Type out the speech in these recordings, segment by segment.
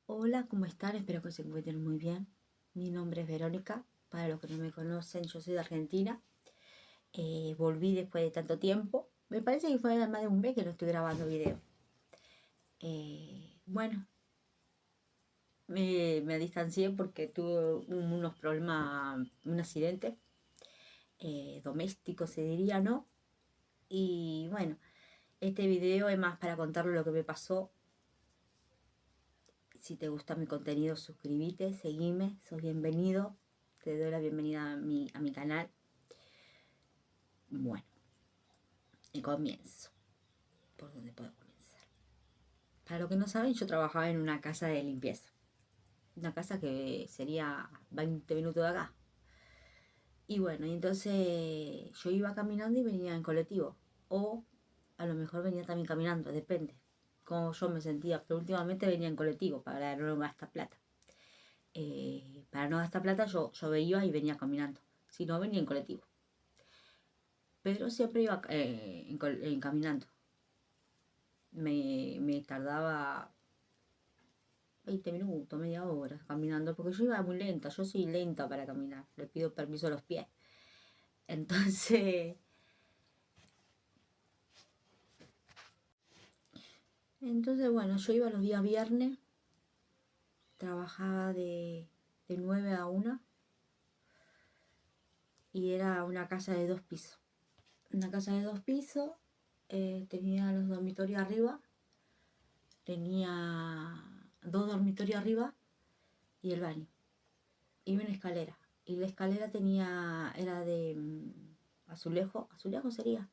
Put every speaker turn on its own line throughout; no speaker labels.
Hola, ¿cómo están? Espero que se encuentren muy bien. Mi nombre es Verónica. Para los que no me conocen, yo soy de Argentina. Volví después de tanto tiempo. Me parece que fue más de un mes que no estoy grabando video. Bueno, me distancié porque tuve unos problemas, un accidente doméstico, se diría, ¿no? Y bueno, este video es más para contarles lo que me pasó. Si te gusta mi contenido, suscríbete, seguime, sos bienvenido. Te doy la bienvenida a mi canal. Bueno, y comienzo. ¿Por dónde puedo comenzar? Para los que no saben, yo trabajaba en una casa de limpieza. Una casa que sería 20 minutos de acá. Y bueno, y entonces yo iba caminando y venía en colectivo. O a lo mejor venía también caminando, depende. Como yo me sentía. Pero últimamente venía en colectivo para no gastar plata. Para no gastar plata yo iba y venía caminando. Si no, venía en colectivo. Pero siempre iba caminando. Me tardaba 20 minutos, media hora caminando, porque yo iba muy lenta, yo soy lenta para caminar, le pido permiso a los pies. Entonces, bueno, yo iba los días viernes, trabajaba de 9 a 1 y era una casa de 2 pisos. Una casa de 2 pisos, tenía los dormitorios arriba, tenía 2 dormitorios arriba y el baño. Y una escalera. Y la escalera era de azulejo sería.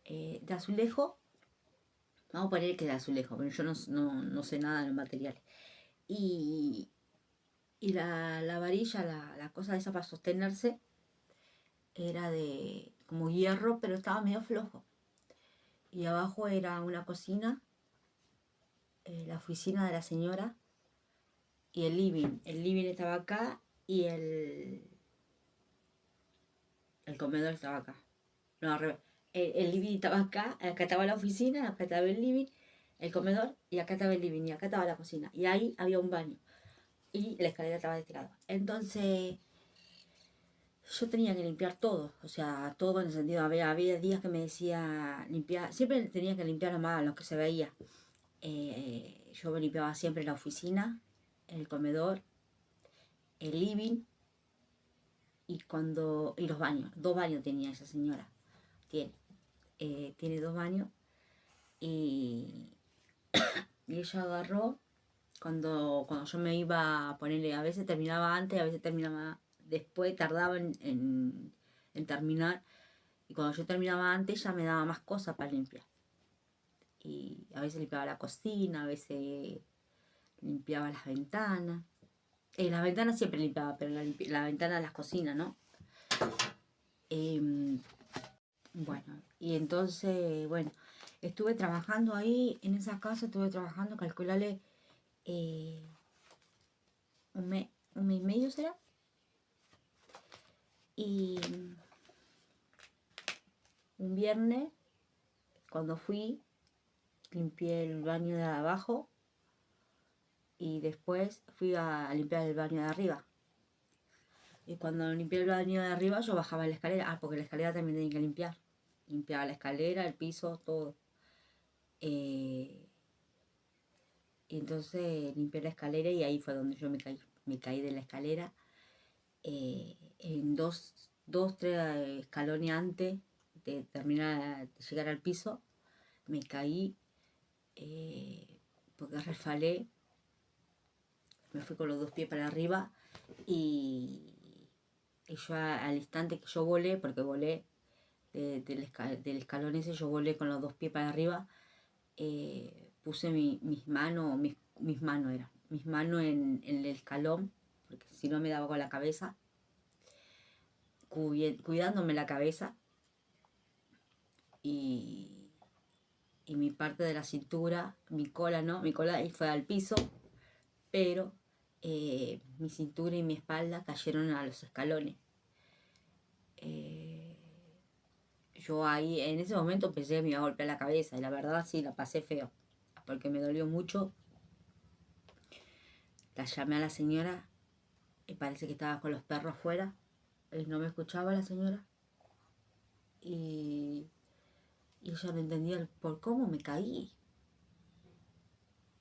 De azulejo, vamos a poner que de azulejo, pero yo no sé nada de los materiales. Y, la varilla, la cosa esa para sostenerse, era de como hierro, pero estaba medio flojo. Y abajo era una cocina, la oficina de la señora y el living. El living estaba acá y el comedor estaba acá. No, al revés. El living estaba acá estaba la oficina, acá estaba el living, el comedor, y acá estaba el living, y acá estaba la cocina. Y ahí había un baño. Y la escalera estaba de este lado. Entonces, yo tenía que limpiar todo. O sea, todo en el sentido, había días que me decía limpiar. Siempre tenía que limpiar nomás lo que se veía. Yo me limpiaba siempre la oficina, el comedor, el living y los baños. 2 baños tenía esa señora. Tiene 2 baños. Y ella agarró, cuando yo me iba a ponerle, a veces terminaba antes, a veces terminaba después, tardaba en terminar. Y cuando yo terminaba antes, ella me daba más cosas para limpiar. Y a veces limpiaba la cocina, a veces limpiaba las ventanas. Las ventanas siempre limpiaba, pero la ventana de las cocinas, ¿no? Bueno, y entonces, bueno, estuve trabajando ahí, en esa casa estuve trabajando, calculale, un mes y medio será. Y un viernes, cuando fui, limpié el baño de abajo y después fui a limpiar el baño de arriba. Y cuando limpié el baño de arriba, yo bajaba la escalera. Porque la escalera también tenía que limpiar. Limpiaba la escalera, el piso, todo. Y entonces limpié la escalera y ahí fue donde yo me caí. Me caí de la escalera en tres escalones antes de terminar de llegar al piso. Me caí porque resbalé, me fui con los 2 pies para arriba y yo al instante que yo volé, porque volé del escalón ese, yo volé con los 2 pies para arriba, puse mis manos en el escalón, porque si no me daba con la cabeza, cuidándome la cabeza, y mi parte de la cintura, mi cola ahí fue al piso, pero mi cintura y mi espalda cayeron a los escalones. Yo ahí en ese momento pensé que me iba a golpear la cabeza y la verdad sí, la pasé feo. porque me dolió mucho. La llamé a la señora y parece que estaba con los perros fuera. Y no me escuchaba la señora. Y ella no entendía el por cómo me caí.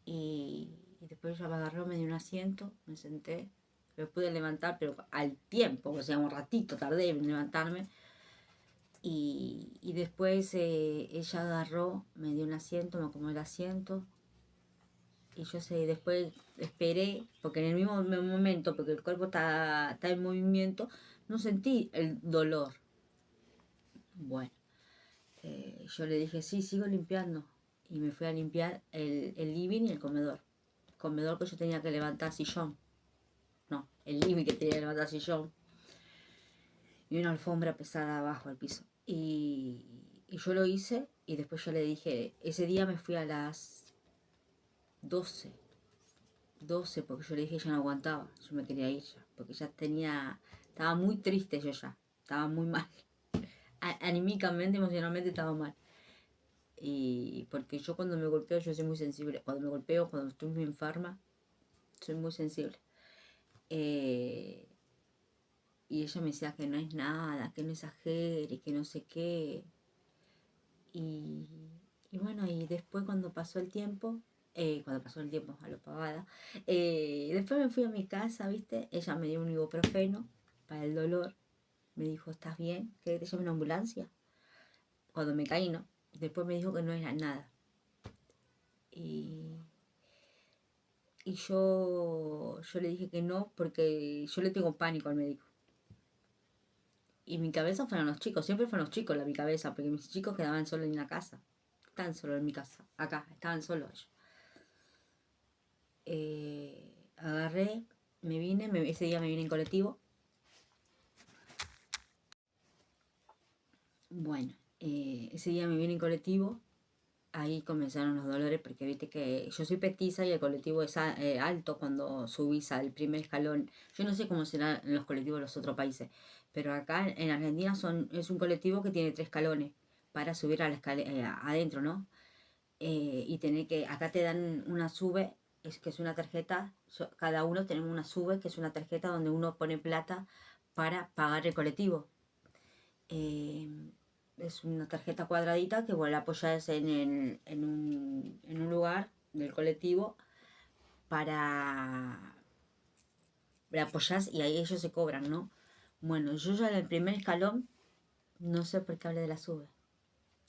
Y después ella me agarró, me dio un asiento, me senté. Me pude levantar, pero al tiempo, o sea, un ratito tardé en levantarme. Y después ella agarró, me dio un asiento, me acomodó el asiento. Y yo sé, después esperé, porque en el mismo momento, porque el cuerpo está en movimiento, no sentí el dolor. Bueno, yo le dije, sí, sigo limpiando. Y me fui a limpiar el living y el comedor. Comedor que yo tenía que levantar sillón. No, el living que tenía que levantar sillón. Y una alfombra pesada abajo al piso. Y yo lo hice y después yo le dije, ese día me fui a las 12 porque yo le dije ya no aguantaba, yo me quería ir ya, porque ya estaba muy triste yo ya, estaba muy mal, anímicamente, emocionalmente estaba mal. Y porque yo cuando me golpeo yo soy muy sensible, cuando me golpeo, cuando estoy muy enferma, soy muy sensible. Eh, y ella me decía que no es nada, que no exagere, que no sé qué. Y, y bueno, y después cuando pasó el tiempo a lo pagada, después me fui a mi casa, ¿viste? Ella me dio un ibuprofeno para el dolor. Me dijo, ¿estás bien? ¿Querés que te llame una ambulancia? Cuando me caí, ¿no? Después me dijo que no era nada. Y, yo le dije que no porque yo le tengo pánico al médico. Y mi cabeza fueron los chicos, siempre fueron los chicos mi cabeza, porque mis chicos quedaban solos en la casa. Estaban solos en mi casa, acá, estaban solos ellos. Agarré, me vine, ese día me vine en colectivo. Bueno, ese día me vine en colectivo, ahí comenzaron los dolores porque viste que yo soy petiza y el colectivo es alto cuando subís al primer escalón. Yo no sé cómo serán los colectivos de los otros países, pero acá en Argentina es un colectivo que tiene 3 escalones para subir a adentro, ¿no? Y acá te dan una sube, que es una tarjeta, cada uno tenemos una sube, que es una tarjeta donde uno pone plata para pagar el colectivo. Eh, es una tarjeta cuadradita que vos la apoyás en un lugar del colectivo para... La apoyás y ahí ellos se cobran, ¿no? Bueno, yo ya en el primer escalón, no sé por qué hablé de la sube.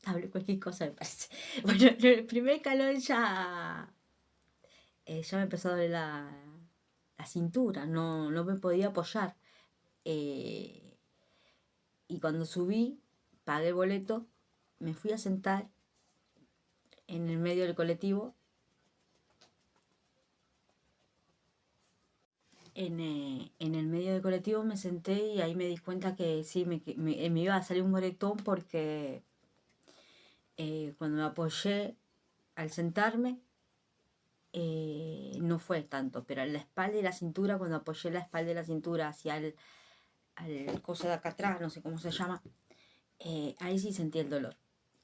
Hablé cualquier cosa, me parece. Bueno, en el primer escalón ya me empezó a doler la cintura, no me podía apoyar. Eh, y cuando subí, pagué el boleto, me fui a sentar en el medio del colectivo. En el medio del colectivo me senté y ahí me di cuenta que sí, me iba a salir un moretón porque cuando me apoyé al sentarme, no fue tanto, pero en la espalda y la cintura, cuando apoyé la espalda y la cintura hacia al coso de acá atrás, no sé cómo se llama, ahí sí sentí el dolor.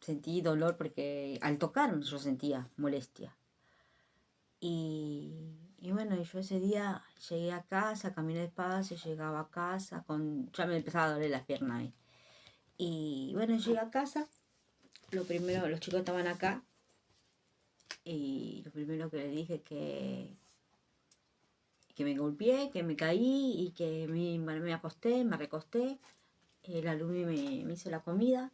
Sentí dolor porque al tocarme yo sentía molestia. Y bueno, yo ese día llegué a casa, caminé despacio, llegaba a casa, ya me empezaba a doler las piernas ahí. Y bueno, llegué a casa, lo primero, los chicos estaban acá, y lo primero que les dije que me golpeé, que me caí y que me acosté, me recosté. La Lumi me hizo la comida.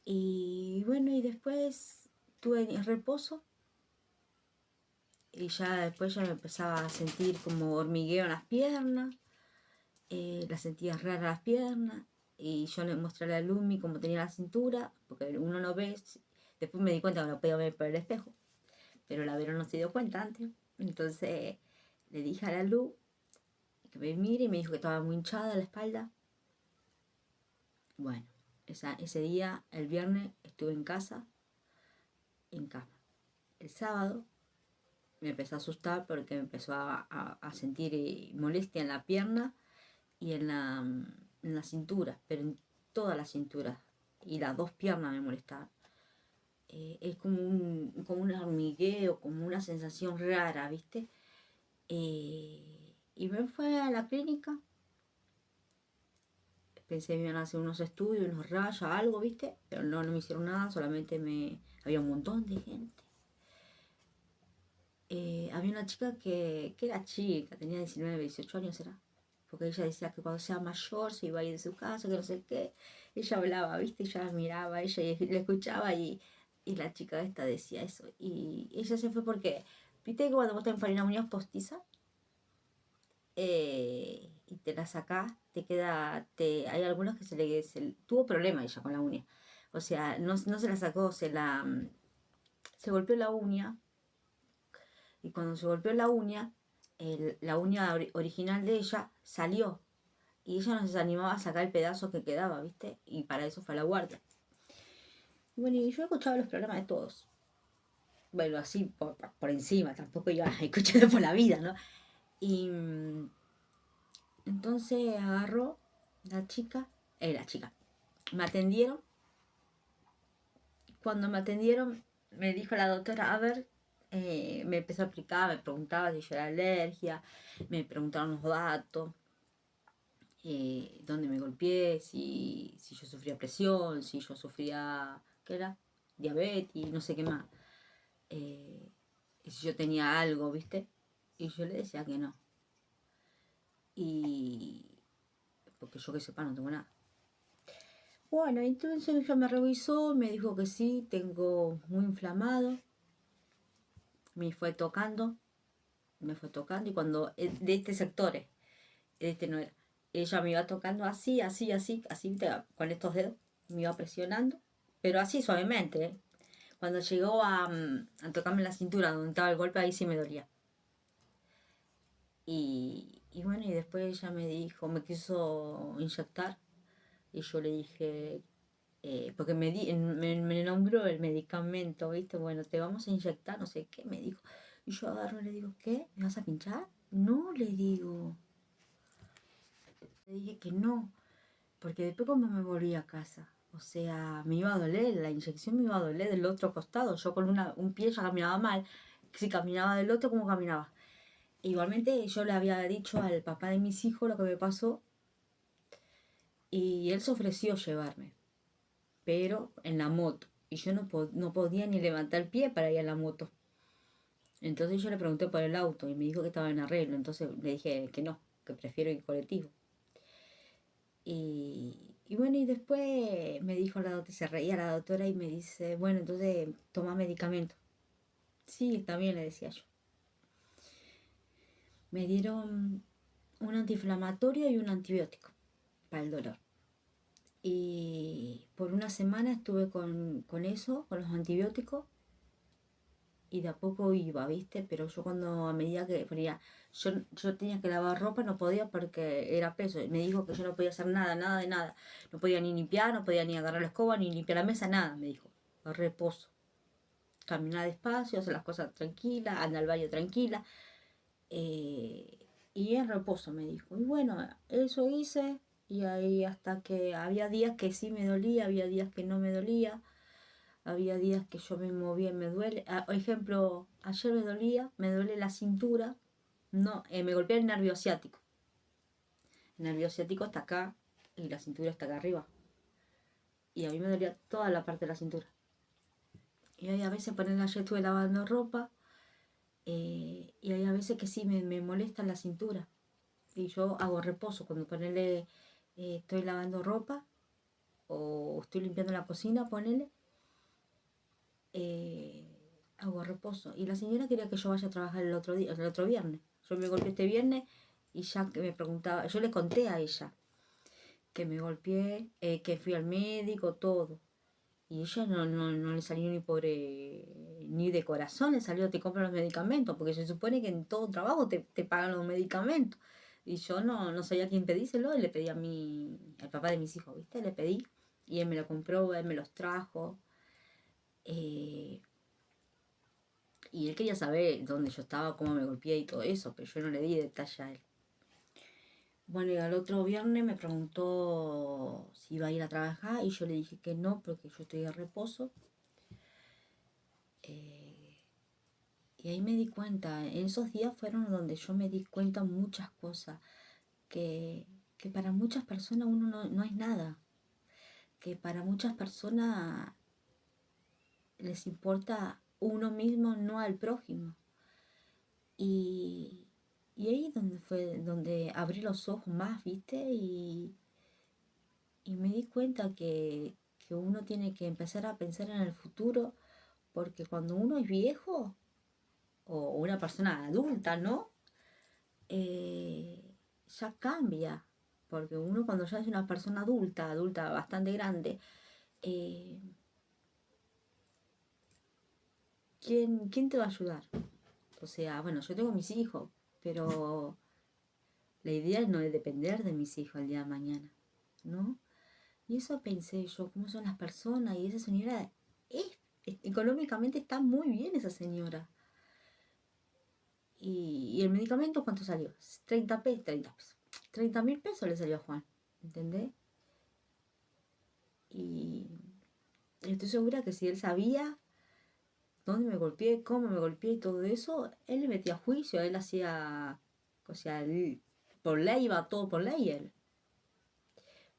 Y bueno, y después tuve reposo. Y ya después ya me empezaba a sentir como hormigueo en las piernas. Las sentía raras las piernas. Y yo le mostré a la Lumi cómo tenía la cintura, porque uno no ve. Después me di cuenta que no podía ver por el espejo. Pero la Vero no se dio cuenta antes. Entonces le dije a la Lu que me mire y me dijo que estaba muy hinchada la espalda. Bueno, ese día, el viernes, estuve en casa, en cama. El sábado me empezó a asustar porque me empezó a sentir molestia en la pierna y en la cintura, pero en toda la cintura. Y las 2 piernas me molestaban. es como un hormigueo, como una sensación rara, ¿viste? Y me fue a la clínica, pensé que me iban a hacer unos estudios, unos rayos, algo, ¿viste? Pero no, no me hicieron nada, solamente había un montón de gente. Había una chica que era chica, tenía 19, 18 años era, porque ella decía que cuando sea mayor se iba a ir de su casa, que no sé qué. Ella hablaba, ¿viste? Ella miraba a ella y le escuchaba y la chica esta decía eso. Y ella se fue porque, ¿viste que cuando vos te pones uñas postizas y te la sacás, te queda, hay algunos que tuvo problema ella con la uña. O sea, no se la sacó, se golpeó la uña y cuando se golpeó la uña, la uña original de ella salió y ella no se animaba a sacar el pedazo que quedaba, ¿viste? Y para eso fue a la guardia. Bueno, y yo he escuchado los problemas de todos. Bueno, así por encima, tampoco iba a escuchar por la vida, ¿no? Y entonces agarró la chica, me atendieron. Cuando me atendieron, me dijo la doctora, a ver, me empezó a explicar, me preguntaba si yo era alergia, me preguntaron los datos, dónde me golpeé, si yo sufría presión, si yo sufría, ¿qué era? Diabetes, no sé qué más. Y si yo tenía algo, ¿viste? Y yo le decía que no. Y porque yo que sepa no tengo nada. Bueno, entonces ella me revisó, me dijo que sí, tengo muy inflamado. Me fue tocando y cuando, de este sector, este no era, ella me iba tocando así, así, así, así, con estos dedos, me iba presionando, pero así suavemente, ¿eh? Cuando llegó a tocarme la cintura donde estaba el golpe, ahí sí me dolía. Y bueno, y después ella me dijo, me quiso inyectar, y yo le dije, porque me nombró el medicamento, ¿viste? Bueno, te vamos a inyectar, no sé qué, me dijo. Y yo agarro y le digo, ¿qué? ¿Me vas a pinchar? No, le digo. Le dije que no, porque después cuando me volví a casa, o sea, me iba a doler, la inyección me iba a doler del otro costado. Yo con un pie ya caminaba mal, si caminaba del otro, ¿cómo caminaba? Igualmente yo le había dicho al papá de mis hijos lo que me pasó y él se ofreció llevarme, pero en la moto. Y yo no podía ni levantar el pie para ir a la moto. Entonces yo le pregunté por el auto y me dijo que estaba en arreglo. Entonces le dije que no, que prefiero ir colectivo. Y bueno, y después me dijo la doctora, se reía la doctora y me dice, bueno, entonces toma medicamento. Sí, está bien, le decía yo. Me dieron un antiinflamatorio y un antibiótico para el dolor. Y por una semana estuve con eso, con los antibióticos, y de a poco iba, ¿viste? Pero yo cuando a medida que ponía, yo tenía que lavar ropa, no podía porque era peso. Me dijo que yo no podía hacer nada, nada de nada. No podía ni limpiar, no podía ni agarrar la escoba, ni limpiar la mesa, nada, me dijo. Reposo. Caminar despacio, hacer las cosas tranquilas, anda al baño tranquila. Y en reposo, me dijo. Y bueno, eso hice. Y ahí hasta que había días que sí me dolía, había días que no me dolía. Había días que yo me movía y me duele. Por ejemplo, ayer me duele la cintura. No, me golpeé el nervio ciático. El nervio ciático está acá y la cintura está acá arriba. Y a mí me dolía toda la parte de la cintura. Y hay a veces, ponerla, ayer estuve lavando ropa. Y hay a veces que sí me molesta la cintura. Y yo hago reposo. Cuando ponele, estoy lavando ropa o estoy limpiando la cocina, ponele. eh, Hago reposo. Y la señora quería que yo vaya a trabajar el otro día, el otro viernes. Yo me golpeé este viernes y ya que me preguntaba, yo le conté a ella que me golpeé, que fui al médico, todo. Y ella no le salió ni ni de corazón, le salió, te compran los medicamentos, porque se supone que en todo trabajo te pagan los medicamentos. Y yo no sabía a quién pedíselo, y le pedí al papá de mis hijos, ¿viste? Le pedí, y él me lo compró, él me los trajo. Eh, Y él quería saber dónde yo estaba, cómo me golpeé y todo eso, pero yo no le di detalle a él. Bueno, y al otro viernes me preguntó si iba a ir a trabajar y yo le dije que no, porque yo estoy de reposo. Eh, y ahí me di cuenta, en esos días fueron donde yo me di cuenta muchas cosas, que para muchas personas uno no es nada, que para muchas personas les importa uno mismo, no al prójimo. Y, y ahí donde fue donde abrí los ojos más, ¿viste? Y me di cuenta que uno tiene que empezar a pensar en el futuro, porque cuando uno es viejo, o una persona adulta, ¿no? Ya cambia, porque uno cuando ya es una persona adulta, adulta bastante grande, eh, ¿quién te va a ayudar? O sea, bueno, yo tengo mis hijos, pero la idea no es depender de mis hijos el día de mañana, ¿no? Y eso pensé yo, cómo son las personas, y esa señora económicamente está muy bien esa señora. Y el medicamento, ¿cuánto salió? 30 pesos, 30 pesos. 30.000 pesos le salió a Juan, ¿entendés? Y estoy segura que si él sabía dónde me golpeé, cómo me golpeé y todo eso, él le metía juicio, él hacía, o sea, por ley iba todo por ley él.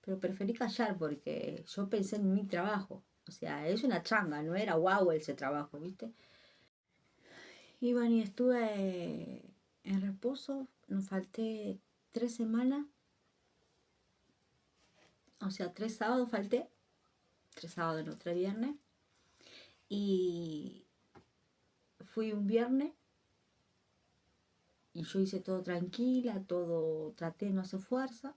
Pero preferí callar porque yo pensé en mi trabajo. O sea, es una changa, no era guau ese trabajo, ¿viste? Y bueno, y estuve en reposo, nos falté 3 semanas, o sea, 3 sábados falté, 3 sábados, no, 3 viernes. Y fui un viernes y yo hice todo tranquila, todo, traté de no hacer fuerza.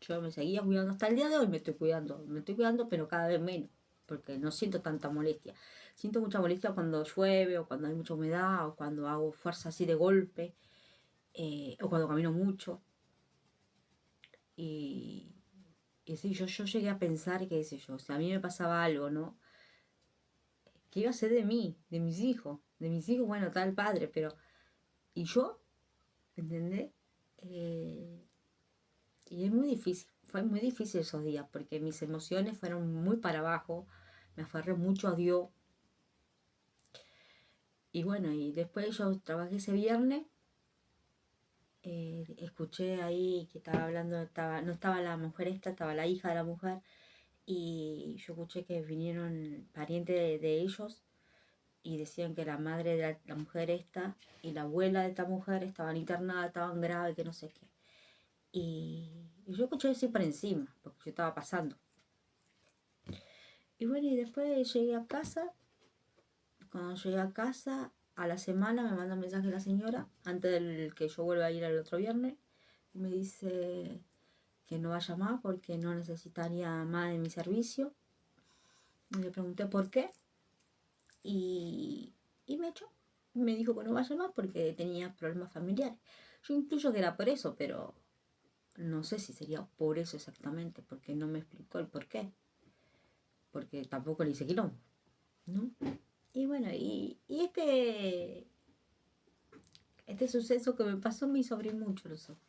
Yo me seguía cuidando hasta el día de hoy, me estoy cuidando, pero cada vez menos, porque no siento tanta molestia. Siento mucha molestia cuando llueve, o cuando hay mucha humedad, o cuando hago fuerza así de golpe, o cuando camino mucho. Y, y sí, yo llegué a pensar, qué sé yo, si a mí me pasaba algo, ¿no? ¿Qué iba a ser de mí, de mis hijos? De mis hijos, bueno, tal padre, pero... ¿Y yo? ¿Entendés? Eh, y es muy difícil, fue muy difícil esos días, porque mis emociones fueron muy para abajo, me aferré mucho a Dios. Y bueno, y después yo trabajé ese viernes, escuché ahí que estaba hablando, no estaba la mujer esta, estaba la hija de la mujer, y yo escuché que vinieron parientes de ellos y decían que la madre de la mujer esta y la abuela de esta mujer estaban internadas, estaban graves, que no sé qué. Y yo escuché así por encima, porque yo estaba pasando. Y bueno, y después llegué a casa. Cuando llegué a casa, a la semana me manda un mensaje la señora, antes del que yo vuelva a ir el otro viernes. Y me dice que no vaya más porque no necesitaría más de mi servicio. Y le pregunté por qué. Y me echó. Me dijo que no vaya más porque tenía problemas familiares. Yo intuyo que era por eso, pero no sé si sería por eso exactamente, porque no me explicó el por qué. Porque tampoco le hice quilombo, ¿no? Y bueno, y este suceso que me pasó me hizo abrir mucho los ojos.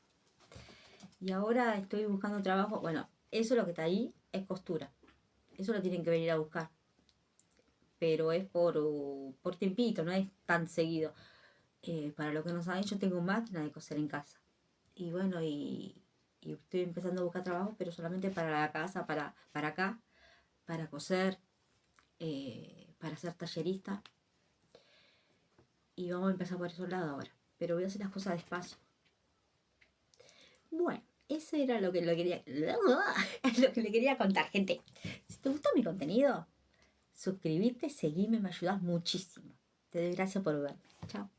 Y ahora estoy buscando trabajo. Bueno, eso lo que está ahí es costura. Eso lo tienen que venir a buscar. Pero es por tiempito, no es tan seguido. Para lo que no saben, yo tengo máquina de coser en casa. Y bueno, y estoy empezando a buscar trabajo, pero solamente para la casa, para acá, para coser, para ser tallerista. Y vamos a empezar por esos lados ahora. Pero voy a hacer las cosas despacio. Bueno, eso era lo que le quería, lo que le quería contar, gente. Si te gustó mi contenido, suscribirte, seguime, me ayudas muchísimo. Te doy gracias por verme. Chao.